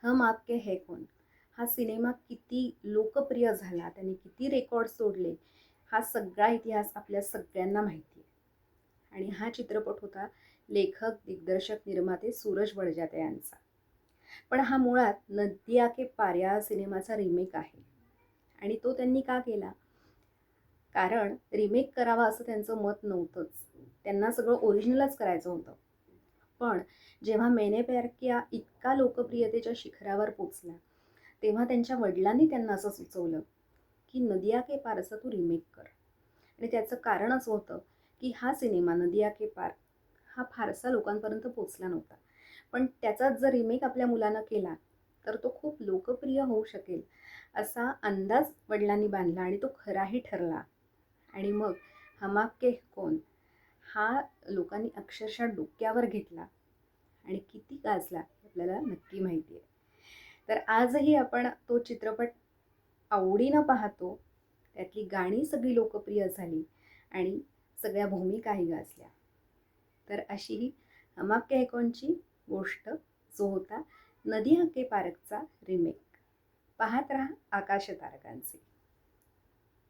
हम आपके है कौन हा सिनेमा किती लोकप्रिय झाला, त्याने किती रेकॉर्ड तोडले, हा सगळा इतिहास आपल्या सगळ्यांना माहिती आहे. आणि हा चित्रपट होता लेखक, दिग्दर्शक, निर्माते सूरज बडजात्या यांचा. पण हा मुळात नदिया के पार या सिनेमाचा रिमेक आहे. आणि तो त्यांनी का केला? कारण रिमेक करावा असं त्यांचं मत नव्हतंच. त्यांना सगळं ओरिजिनलच करायचं होतं. पण जेव्हा मैंने प्यार किया इतका लोकप्रियतेच्या शिखरावर पोचला, तेव्हा त्यांच्या वडिलांनी त्यांना असं सुचवलं की नदिया के पारचा तू रिमेक कर. आणि त्याचं कारण असं होतं की हा सिनेमा नदिया के पार हा फारसा लोकांपर्यंत पोचला नव्हता. पण त्याचाच जर रिमेक आपल्या मुलानं केला तर तो खूप लोकप्रिय होऊ शकेल असा अंदाज वडिलांनी बांधला आणि तो खराही ठरला. आणि मग हम आपके कौन हा लोकांनी अक्षरशः डोक्यावर घेतला आणि किती गाजला हे आपल्याला नक्की माहिती आहे. तर आजही आपण तो चित्रपट आवडीनं पाहतो. त्यातली गाणी सगळी लोकप्रिय झाली आणि सगळ्या भूमिकाही गाजल्या. तर अशी ही हम आपके है कौनची गोष्ट, जो होता नदिया के पारचा रिमेक. पाहत रहा आकाश तारकांचे.